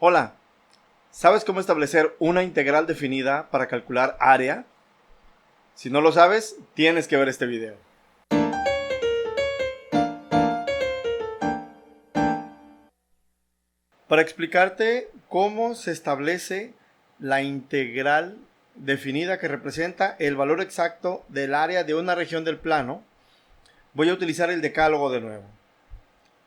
Hola, ¿sabes cómo establecer una integral definida para calcular área? Si no lo sabes, tienes que ver este video. Para explicarte cómo se establece la integral definida que representa el valor exacto del área de una región del plano, voy a utilizar el decálogo de nuevo.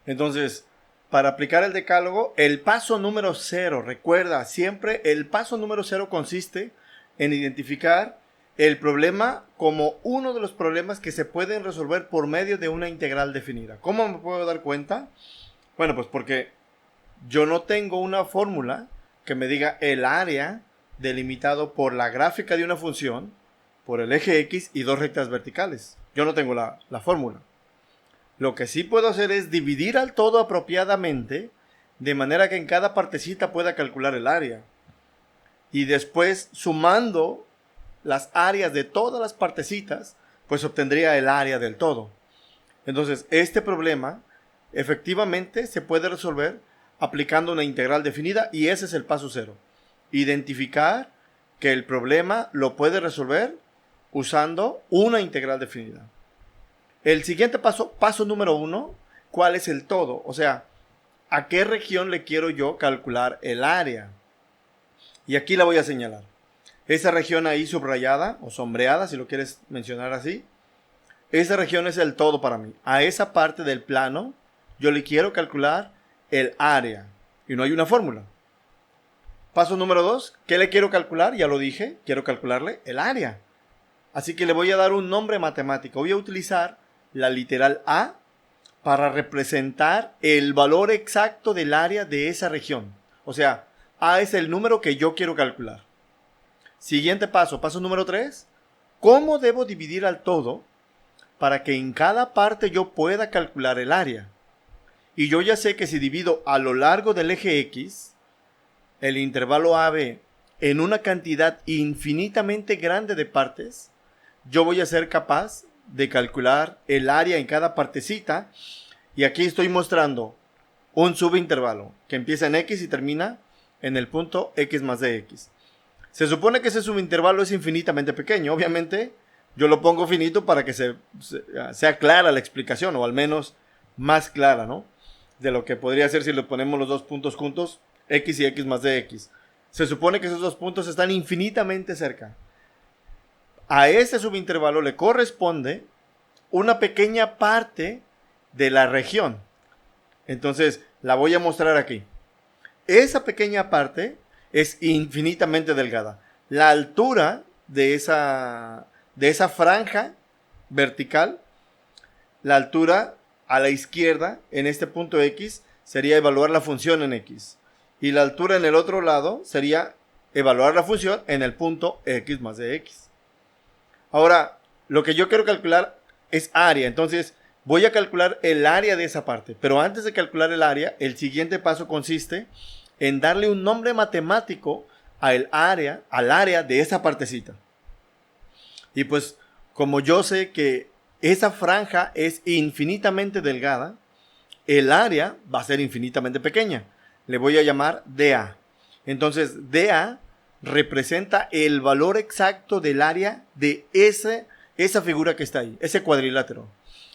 Entonces, para aplicar el decálogo, el paso número 0, recuerda, siempre el paso número 0 consiste en identificar el problema como uno de los problemas que se pueden resolver por medio de una integral definida. ¿Cómo me puedo dar cuenta? Bueno, pues porque yo no tengo una fórmula que me diga el área delimitado por la gráfica de una función, por el eje X y dos rectas verticales. Yo no tengo la fórmula. Lo que sí puedo hacer es dividir al todo apropiadamente, de manera que en cada partecita pueda calcular el área. Y después, sumando las áreas de todas las partecitas, pues obtendría el área del todo. Entonces, este problema efectivamente se puede resolver aplicando una integral definida, y ese es el paso 0. Identificar que el problema lo puede resolver usando una integral definida. El siguiente paso, paso número 1, ¿cuál es el todo? O sea, ¿a qué región le quiero yo calcular el área? Y aquí la voy a señalar. Esa región ahí subrayada o sombreada, si lo quieres mencionar así, esa región es el todo para mí. A esa parte del plano yo le quiero calcular el área y no hay una fórmula. Paso número 2, ¿qué le quiero calcular? Ya lo dije, quiero calcularle el área. Así que le voy a dar un nombre matemático. Voy a utilizar la literal A para representar el valor exacto del área de esa región. O sea, A es el número que yo quiero calcular. Siguiente paso, paso número 3. ¿Cómo debo dividir al todo para que en cada parte yo pueda calcular el área? Y yo ya sé que si divido a lo largo del eje X, el intervalo AB, en una cantidad infinitamente grande de partes, yo voy a ser capaz de calcular el área en cada partecita. Y aquí estoy mostrando un subintervalo que empieza en X y termina en el punto X más dx. Se supone que ese subintervalo es infinitamente pequeño. Obviamente yo lo pongo finito para que sea clara la explicación, o al menos más clara, ¿no? De lo que podría ser si le ponemos los dos puntos juntos, X y X más dx. Se supone que esos dos puntos están infinitamente cerca. A ese subintervalo le corresponde una pequeña parte de la región. Entonces, la voy a mostrar aquí. Esa pequeña parte es infinitamente delgada. La altura de esa franja vertical, la altura a la izquierda, en este punto X, sería evaluar la función en X. Y la altura en el otro lado sería evaluar la función en el punto X más de X. Ahora, lo que yo quiero calcular es área. Entonces, voy a calcular el área de esa parte. Pero antes de calcular el área, el siguiente paso consiste en darle un nombre matemático al área de esa partecita. Y pues, como yo sé que esa franja es infinitamente delgada, el área va a ser infinitamente pequeña. Le voy a llamar dA. Entonces, dA representa el valor exacto del área de esa figura que está ahí, ese cuadrilátero.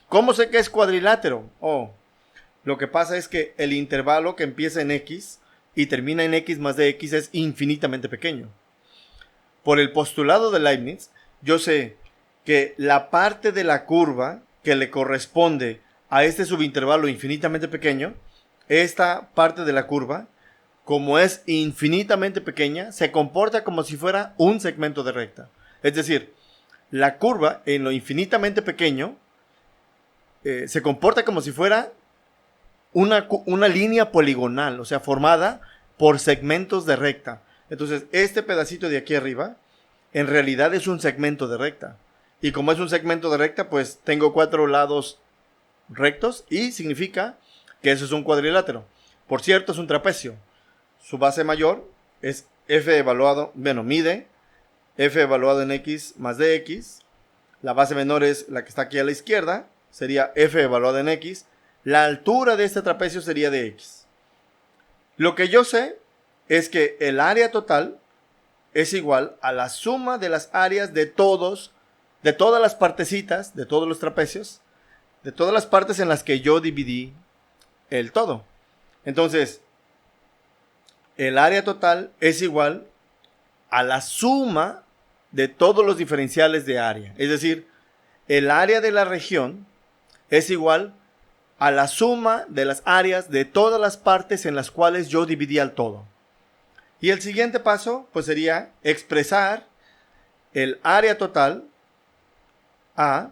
¿Cómo sé que es cuadrilátero? Lo que pasa es que el intervalo que empieza en X y termina en X más de X es infinitamente pequeño. Por el postulado de Leibniz, yo sé que la parte de la curva que le corresponde a este subintervalo infinitamente pequeño, esta parte de la curva, como es infinitamente pequeña, se comporta como si fuera un segmento de recta. Es decir, la curva en lo infinitamente pequeño se comporta como si fuera una línea poligonal, o sea, formada por segmentos de recta. Entonces, este pedacito de aquí arriba, en realidad es un segmento de recta. Y como es un segmento de recta, pues tengo 4 lados rectos y significa que eso es un cuadrilátero. Por cierto, es un trapecio. Su base mayor es f evaluado, mide f evaluado en x más dx. La base menor es la que está aquí a la izquierda, sería f evaluado en x. La altura de este trapecio sería de x. Lo que yo sé es que el área total es igual a la suma de las áreas de todas las partecitas, de todos los trapecios, de todas las partes en las que yo dividí el todo. Entonces, el área total es igual a la suma de todos los diferenciales de área. Es decir, el área de la región es igual a la suma de las áreas de todas las partes en las cuales yo dividí al todo. Y el siguiente paso, pues sería expresar el área total, A,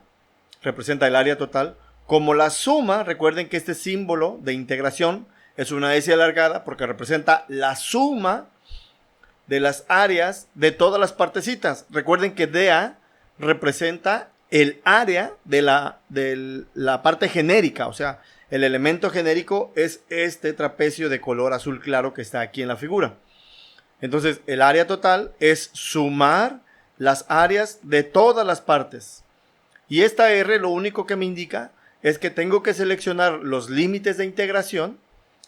representa el área total, como la suma. Recuerden que este símbolo de integración es una S alargada porque representa la suma de las áreas de todas las partecitas. Recuerden que DA representa el área de la parte genérica, o sea, el elemento genérico es este trapecio de color azul claro que está aquí en la figura. Entonces, el área total es sumar las áreas de todas las partes. Y esta R lo único que me indica es que tengo que seleccionar los límites de integración,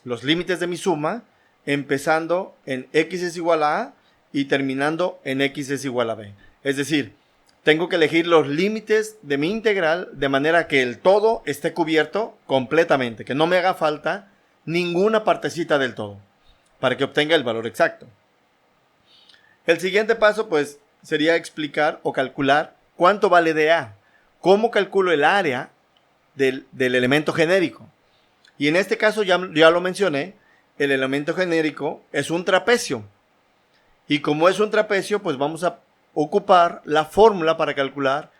los límites de mi suma, empezando en X es igual a A y terminando en X es igual a B. Es decir, tengo que elegir los límites de mi integral de manera que el todo esté cubierto completamente, que no me haga falta ninguna partecita del todo, para que obtenga el valor exacto. El siguiente paso, pues, sería explicar o calcular cuánto vale DA. ¿Cómo calculo el área del elemento genérico? Y en este caso, ya lo mencioné, el elemento genérico es un trapecio. Y como es un trapecio, pues vamos a ocupar la fórmula para calcular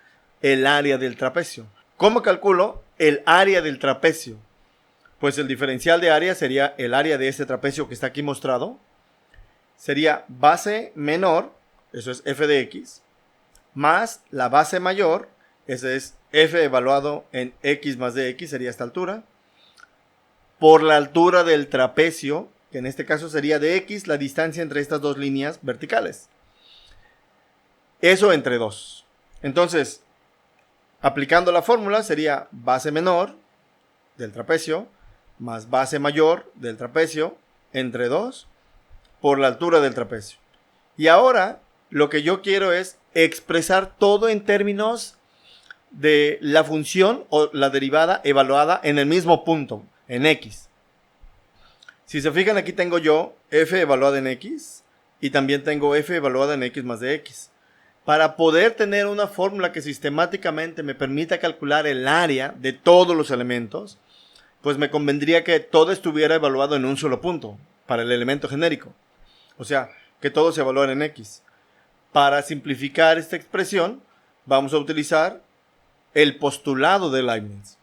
el área del trapecio. ¿Cómo calculo el área del trapecio? Pues el diferencial de área sería el área de este trapecio que está aquí mostrado. Sería base menor, eso es f de x, más la base mayor, ese es f evaluado en x más dx, sería esta altura, por la altura del trapecio, que en este caso sería de x, la distancia entre estas dos líneas verticales. Eso entre 2. Entonces, aplicando la fórmula sería base menor del trapecio más base mayor del trapecio entre 2 por la altura del trapecio. Y ahora lo que yo quiero es expresar todo en términos de la función o la derivada evaluada en el mismo punto, en x. Si se fijan, aquí tengo yo f evaluada en x y también tengo f evaluada en x más de x. Para poder tener una fórmula que sistemáticamente me permita calcular el área de todos los elementos, pues me convendría que todo estuviera evaluado en un solo punto para el elemento genérico. O sea, que todo se evalúe en x. Para simplificar esta expresión, vamos a utilizar el postulado de Leibniz.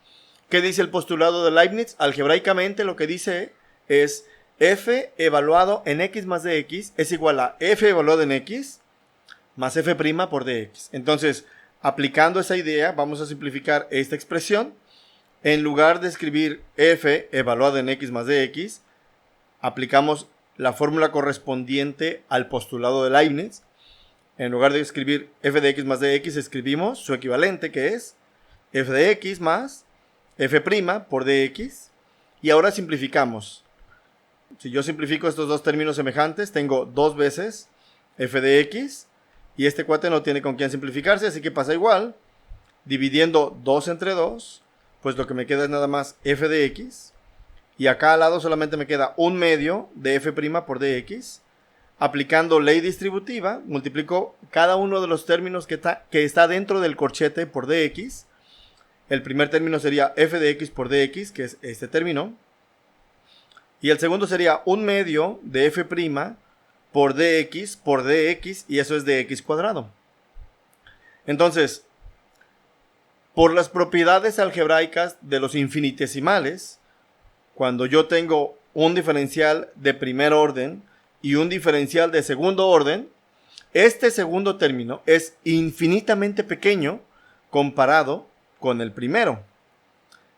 ¿Qué dice el postulado de Leibniz? Algebraicamente lo que dice es f evaluado en x más dx es igual a f evaluado en x más f' por dx. Entonces, aplicando esa idea, vamos a simplificar esta expresión. En lugar de escribir f evaluado en x más dx, aplicamos la fórmula correspondiente al postulado de Leibniz. En lugar de escribir f de x más dx, escribimos su equivalente, que es f de x más f' por dx. Y ahora simplificamos. Si yo simplifico estos dos términos semejantes, tengo 2 veces f de x. Y este cuate no tiene con quién simplificarse, así que pasa igual. Dividiendo 2 entre 2, pues lo que me queda es nada más f de x. Y acá al lado solamente me queda 1 medio de f' por dx. Aplicando ley distributiva, multiplico cada uno de los términos que está dentro del corchete por dx. El primer término sería f de x por dx, que es este término. Y el segundo sería 1 medio de f' por dx, y eso es dx cuadrado. Entonces, por las propiedades algebraicas de los infinitesimales, cuando yo tengo un diferencial de primer orden y un diferencial de segundo orden, este segundo término es infinitamente pequeño comparado con el primero.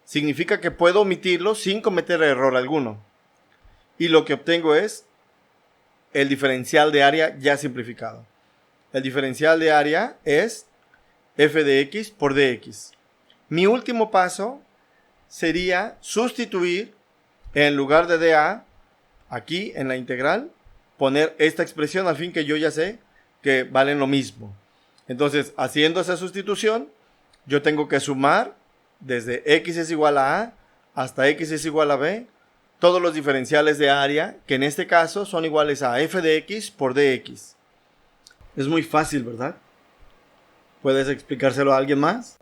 Significa que puedo omitirlo sin cometer error alguno. Y lo que obtengo es el diferencial de área ya simplificado. El diferencial de área es f de x por dx. Mi último paso sería sustituir en lugar de dA, aquí en la integral, poner esta expresión al fin que yo ya sé que valen lo mismo. Entonces, haciendo esa sustitución, yo tengo que sumar desde x es igual a A hasta x es igual a B, todos los diferenciales de área, que en este caso son iguales a f de x por dx. Es muy fácil, ¿verdad? ¿Puedes explicárselo a alguien más?